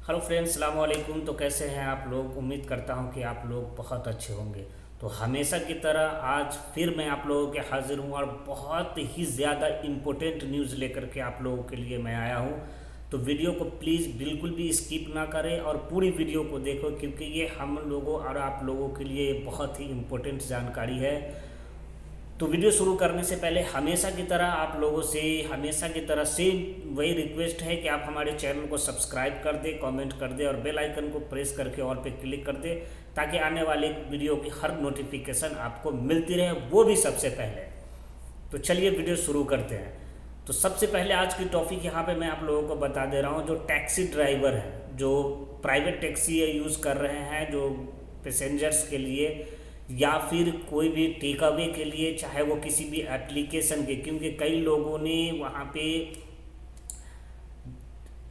Hello friends, सलाम वालेकुम। तो कैसे हैं आप लोग? उम्मीद करता हूं कि आप लोग बहुत अच्छे होंगे। तो हमेशा की तरह आज फिर मैं आप लोगों के हाजिर हूं और बहुत ही ज़्यादा इम्पोर्टेंट न्यूज़ लेकर के आप लोगों के लिए मैं आया हूं। तो वीडियो को प्लीज़ बिल्कुल भी स्किप ना करें और पूरी वीडियो को देखो, क्योंकि ये हम लोगों और आप लोगों के लिए बहुत ही इम्पोर्टेंट जानकारी है। तो वीडियो शुरू करने से पहले हमेशा की तरह आप लोगों से हमेशा की तरह सेम वही रिक्वेस्ट है कि आप हमारे चैनल को सब्सक्राइब कर दें, कमेंट कर दें और बेल आइकन को प्रेस करके ऑल पे क्लिक कर दें, ताकि आने वाले वीडियो की हर नोटिफिकेशन आपको मिलती रहे, वो भी सबसे पहले। तो चलिए वीडियो शुरू करते हैं। तो सबसे पहले आज की टॉपिक यहाँ पे मैं आप लोगों को बता दे रहा हूँ। जो टैक्सी ड्राइवर हैं, जो प्राइवेट टैक्सी यूज़ कर रहे हैं, जो पैसेंजर्स के लिए या फिर कोई भी टेक अवे के लिए, चाहे वो किसी भी एप्लीकेशन के, क्योंकि कई लोगों ने वहाँ पे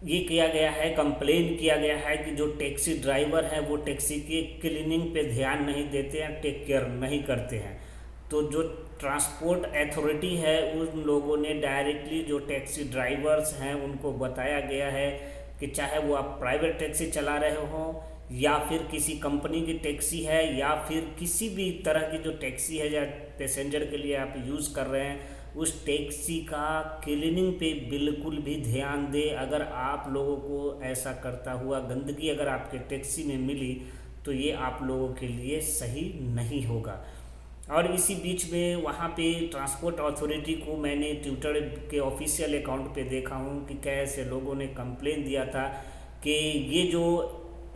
ये किया गया है, कंप्लेन किया गया है कि जो टैक्सी ड्राइवर हैं वो टैक्सी की क्लीनिंग पे ध्यान नहीं देते हैं, टेक केयर नहीं करते हैं। तो जो ट्रांसपोर्ट अथॉरिटी है उन लोगों ने डायरेक्टली जो टैक्सी ड्राइवर्स हैं उनको बताया गया है कि चाहे वो आप प्राइवेट टैक्सी चला रहे हों या फिर किसी कंपनी की टैक्सी है या फिर किसी भी तरह की जो टैक्सी है या पैसेंजर के लिए आप यूज़ कर रहे हैं, उस टैक्सी का क्लीनिंग पे बिल्कुल भी ध्यान दें। अगर आप लोगों को ऐसा करता हुआ गंदगी अगर आपके टैक्सी में मिली तो ये आप लोगों के लिए सही नहीं होगा। और इसी बीच में वहाँ पे ट्रांसपोर्ट अथॉरिटी को मैंने ट्विटर के ऑफिशियल अकाउंट पे देखा हूँ कि कैसे लोगों ने कंप्लेन दिया था कि ये जो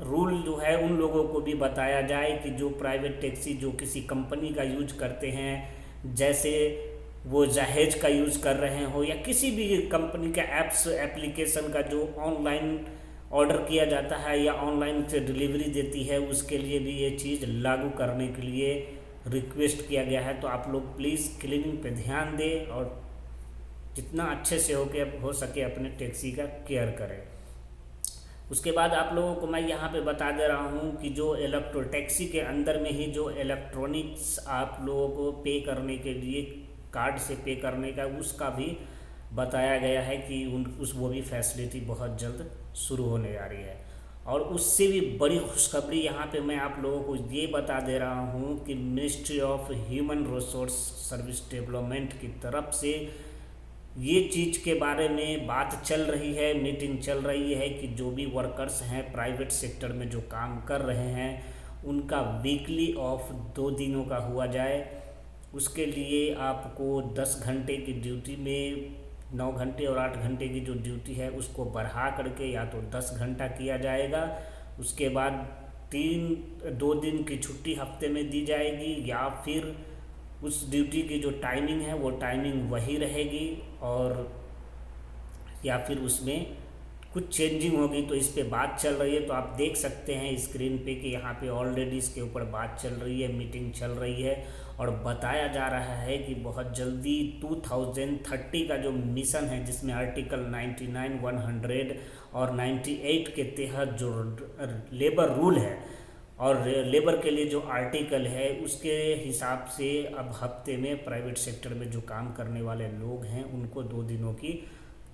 रूल जो है उन लोगों को भी बताया जाए कि जो प्राइवेट टैक्सी जो किसी कंपनी का यूज करते हैं, जैसे वो जहेज का यूज़ कर रहे हो या किसी भी कंपनी का ऐप्स एप्लीकेशन का जो ऑनलाइन ऑर्डर किया जाता है या ऑनलाइन से डिलीवरी देती है, उसके लिए भी ये चीज़ लागू करने के लिए रिक्वेस्ट किया गया है। तो आप लोग प्लीज़ क्लीनिंग पे ध्यान दें और जितना अच्छे से हो सके अपने टैक्सी का केयर करें। उसके बाद आप लोगों को मैं यहाँ पे बता दे रहा हूँ कि जो टैक्सी के अंदर में ही जो इलेक्ट्रॉनिक्स आप लोगों को पे करने के लिए कार्ड से पे करने का, उसका भी बताया गया है कि वो भी फैसिलिटी बहुत जल्द शुरू होने जा रही है। और उससे भी बड़ी खुशखबरी यहाँ पे मैं आप लोगों को ये बता दे रहा हूँ कि ministry of human resource service development की तरफ से ये चीज़ के बारे में बात चल रही है, मीटिंग चल रही है कि जो भी वर्कर्स हैं प्राइवेट सेक्टर में जो काम कर रहे हैं उनका वीकली ऑफ 2 दिनों का हुआ जाए। उसके लिए आपको 10 घंटे की ड्यूटी में 9 घंटे और 8 घंटे की जो ड्यूटी है उसको बढ़ा करके या तो 10 घंटा किया जाएगा। उसके बाद 2 दिन की छुट्टी हफ्ते में दी जाएगी, या फिर उस ड्यूटी की जो टाइमिंग है वो टाइमिंग वही रहेगी, और या फिर उसमें कुछ चेंजिंग होगी। तो इस पे बात चल रही है, तो आप देख सकते हैं स्क्रीन पे कि यहाँ पे ऑलरेडी इसके ऊपर बात चल रही है, मीटिंग चल रही है और बताया जा रहा है कि बहुत जल्दी 2030 का जो मिशन है, जिसमें आर्टिकल 99, 100 और 98 के तहत जो लेबर रूल है और लेबर के लिए जो आर्टिकल है उसके हिसाब से अब हफ्ते में प्राइवेट सेक्टर में जो काम करने वाले लोग हैं उनको 2 दिनों की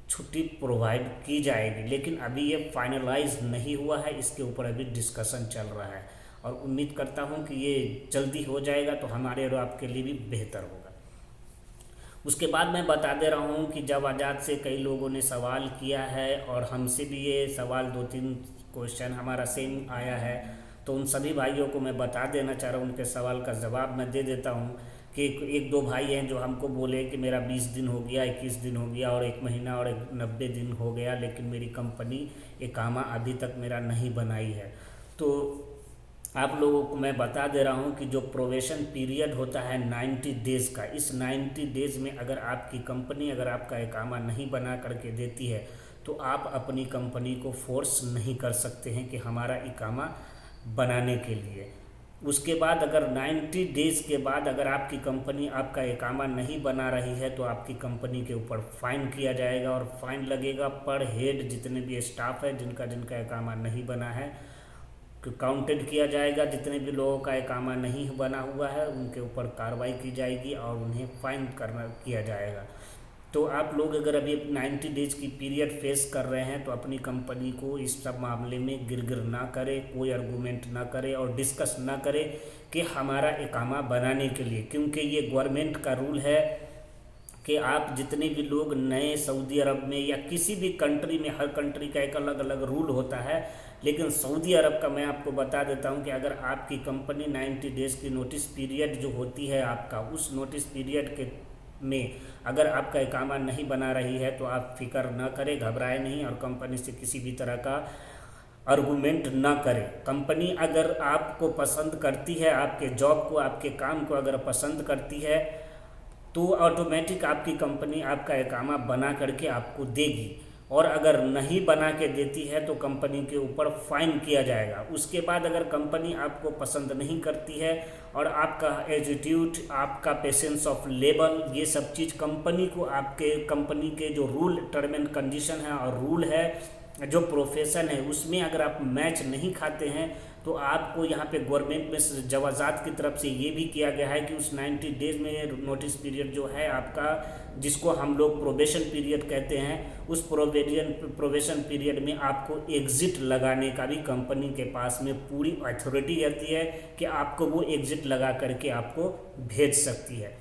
छुट्टी प्रोवाइड की जाएगी। लेकिन अभी ये फाइनलाइज नहीं हुआ है, इसके ऊपर अभी डिस्कशन चल रहा है और उम्मीद करता हूँ कि ये जल्दी हो जाएगा तो हमारे और आपके लिए भी बेहतर होगा। उसके बाद मैं बता दे रहा हूँ कि जब आज़ाद से कई लोगों ने सवाल किया है और हमसे भी ये सवाल 2-3 क्वेश्चन हमारा सेम आया है, तो उन सभी भाइयों को मैं बता देना चाह रहा हूँ, उनके सवाल का जवाब मैं दे देता हूँ कि एक दो भाई हैं जो हमको बोले कि मेरा 20 दिन हो गया, 21 दिन हो गया और 1 महीना और 90 दिन हो गया, लेकिन मेरी कंपनी इकामा अभी तक मेरा नहीं बनाई है। तो आप लोगों को मैं बता दे रहा हूँ कि जो प्रोबेशन पीरियड होता है 90 डेज़ का, इस 90 डेज़ में अगर आपकी कंपनी अगर आपका इकामा नहीं बना करके देती है तो आप अपनी कंपनी को फोर्स नहीं कर सकते हैं कि हमारा इकामा बनाने के लिए। उसके बाद अगर 90 डेज़ के बाद अगर आपकी कंपनी आपका इकामा नहीं बना रही है तो आपकी कंपनी के ऊपर फ़ाइन किया जाएगा और फ़ाइन लगेगा पर हेड। जितने भी स्टाफ है जिनका जिनका इकामा नहीं बना है काउंटेड किया जाएगा, जितने भी लोगों का इकामा नहीं बना हुआ है उनके ऊपर कार्रवाई की जाएगी और उन्हें फ़ाइन किया जाएगा। तो आप लोग अगर अभी 90 डेज की पीरियड फेस कर रहे हैं तो अपनी कंपनी को इस सब मामले में गिरगिर ना करें, कोई आर्गूमेंट ना करें और डिस्कस ना करें कि हमारा इकामा बनाने के लिए, क्योंकि ये गवर्नमेंट का रूल है कि आप जितने भी लोग नए सऊदी अरब में या किसी भी कंट्री में, हर कंट्री का एक अलग अलग रूल होता है, लेकिन सऊदी अरब का मैं आपको बता देता हूं कि अगर आपकी कंपनी 90 डेज़ की नोटिस पीरियड जो होती है आपका, उस नोटिस पीरियड के में अगर आपका इकामा नहीं बना रही है तो आप फिक्र ना करें, घबराए नहीं और कंपनी से किसी भी तरह का आर्गूमेंट ना करें। कंपनी अगर आपको पसंद करती है, आपके जॉब को, आपके काम को अगर पसंद करती है तो ऑटोमेटिक आपकी कंपनी आपका इकामा बना करके आपको देगी, और अगर नहीं बना के देती है तो कंपनी के ऊपर फाइन किया जाएगा। उसके बाद अगर कंपनी आपको पसंद नहीं करती है और आपका एटीट्यूड, आपका पेशेंस ऑफ लेवल, ये सब चीज़ कंपनी को, आपके कंपनी के जो रूल, टर्म एंड कंडीशन है और रूल है, जो प्रोफेशन है, उसमें अगर आप मैच नहीं खाते हैं तो आपको यहाँ पे गवर्नमेंट में जवाजात की तरफ से ये भी किया गया है कि उस 90 डेज में नोटिस पीरियड जो है आपका, जिसको हम लोग प्रोबेशन पीरियड कहते हैं, उस प्रोबेशन पीरियड में आपको एग्ज़िट लगाने का भी कंपनी के पास में पूरी अथॉरिटी रहती है कि आपको वो एग्ज़िट लगा करके आपको भेज सकती है।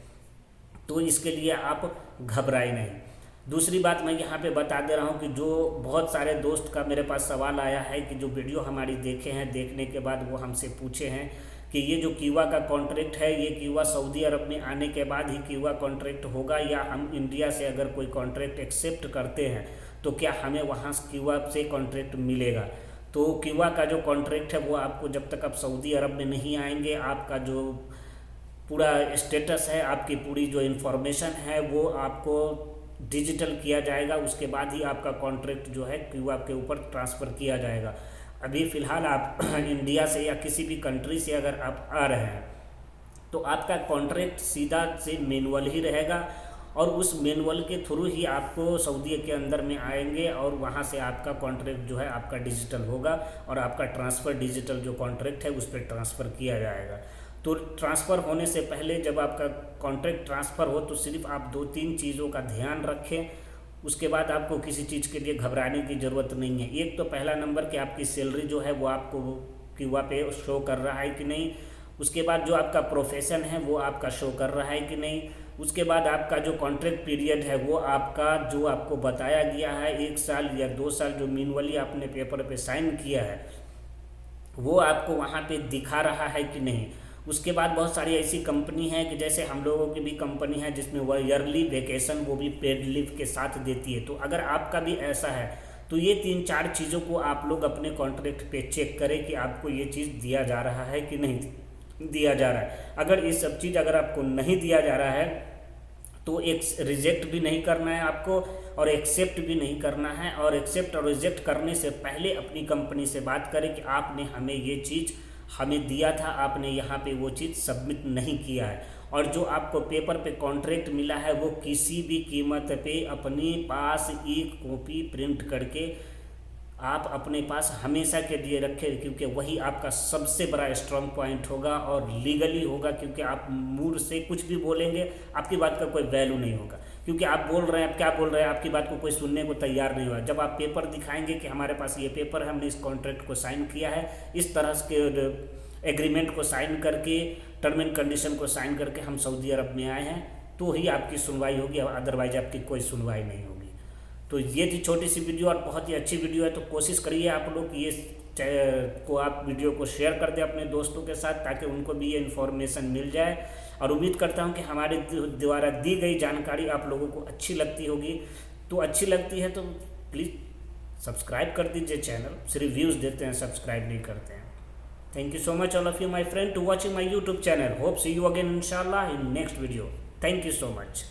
तो इसके लिए आप घबराए नहीं। दूसरी बात मैं यहाँ पे बता दे रहा हूँ कि जो बहुत सारे दोस्त का मेरे पास सवाल आया है कि जो वीडियो हमारी देखे हैं, देखने के बाद वो हमसे पूछे हैं कि ये जो कीवा का कॉन्ट्रैक्ट है, ये कीवा सऊदी अरब में आने के बाद ही कीवा कॉन्ट्रैक्ट होगा, या हम इंडिया से अगर कोई कॉन्ट्रैक्ट एक्सेप्ट करते हैं तो क्या हमें वहाँ कीवा से कॉन्ट्रैक्ट मिलेगा। तो कीवा का जो कॉन्ट्रैक्ट है वो आपको, जब तक आप सऊदी अरब में नहीं आएंगे, आपका जो पूरा स्टेटस है, आपकी पूरी जो इन्फॉर्मेशन है वो आपको डिजिटल किया जाएगा। उसके बाद ही आपका कॉन्ट्रैक्ट जो है कीवा के ऊपर ट्रांसफ़र किया जाएगा। अभी फ़िलहाल आप इंडिया से या किसी भी कंट्री से अगर आप आ रहे हैं तो आपका कॉन्ट्रैक्ट सीधा से मैनुअल ही रहेगा, और उस मैनुअल के थ्रू ही आपको सऊदी के अंदर में आएंगे और वहाँ से आपका कॉन्ट्रैक्ट जो है आपका डिजिटल होगा और आपका ट्रांसफ़र डिजिटल जो कॉन्ट्रैक्ट है उस पर ट्रांसफ़र किया जाएगा। तो ट्रांसफ़र होने से पहले, जब आपका कॉन्ट्रैक्ट ट्रांसफ़र हो, तो सिर्फ आप 2-3 चीज़ों का ध्यान रखें। उसके बाद आपको किसी चीज़ के लिए घबराने की ज़रूरत नहीं है। एक तो पहला नंबर कि आपकी सैलरी जो है वो आपको कीवा पे शो कर रहा है कि नहीं। उसके बाद जो आपका प्रोफेशन है वो आपका शो कर रहा है कि नहीं। उसके बाद आपका जो कॉन्ट्रैक्ट पीरियड है वो आपका, जो आपको बताया गया है 1 साल या 2 साल, जो मैनुअली आपने पेपर पे साइन किया है, वो आपको वहाँ पे दिखा रहा है कि नहीं। उसके बाद बहुत सारी ऐसी कंपनी है कि जैसे हम लोगों की भी कंपनी है जिसमें वह ईयरली वेकेशन वो भी पेड लीव के साथ देती है। तो अगर आपका भी ऐसा है तो ये 3-4 चीज़ों को आप लोग अपने कॉन्ट्रैक्ट पे चेक करें कि आपको ये चीज़ दिया जा रहा है कि नहीं दिया जा रहा है। अगर ये सब चीज़ अगर आपको नहीं दिया जा रहा है तो एक रिजेक्ट भी नहीं करना है आपको और एक्सेप्ट भी नहीं करना है। और एक्सेप्ट और रिजेक्ट करने से पहले अपनी कंपनी से बात करें कि आपने हमें ये चीज़ हमें दिया था, आपने यहाँ पे वो चीज़ सबमिट नहीं किया है, और जो आपको पेपर पे कॉन्ट्रैक्ट मिला है वो किसी भी कीमत पे अपने पास एक कॉपी प्रिंट करके आप अपने पास हमेशा के लिए रखें, क्योंकि वही आपका सबसे बड़ा स्ट्रॉन्ग पॉइंट होगा और लीगली होगा। क्योंकि आप मुंह से कुछ भी बोलेंगे, आपकी बात का कोई वैल्यू नहीं होगा, क्योंकि आप बोल रहे हैं, आप क्या बोल रहे हैं, आपकी बात को कोई सुनने को तैयार नहीं होगा। जब आप पेपर दिखाएंगे कि हमारे पास ये पेपर है, हमने इस कॉन्ट्रैक्ट को साइन किया है, इस तरह के एग्रीमेंट को साइन करके, टर्म एंड कंडीशन को साइन करके हम सऊदी अरब में आए हैं, तो ही आपकी सुनवाई होगी, अदरवाइज आपकी कोई सुनवाई नहीं होगी। तो ये थी छोटी सी वीडियो और बहुत ही अच्छी वीडियो है। तो कोशिश करिए आप लोग ये को आप वीडियो को शेयर कर दें अपने दोस्तों के साथ, ताकि उनको भी ये इन्फॉर्मेशन मिल जाए। और उम्मीद करता हूँ कि हमारे द्वारा दी गई जानकारी आप लोगों को अच्छी लगती होगी। तो अच्छी लगती है तो प्लीज़ सब्सक्राइब कर दीजिए चैनल। सिर्फ व्यूज़ देते हैं, सब्सक्राइब नहीं करते हैं। Thank you so much all of you my friend to watching my YouTube channel. Hope see you again inshallah in next video. Thank you so much.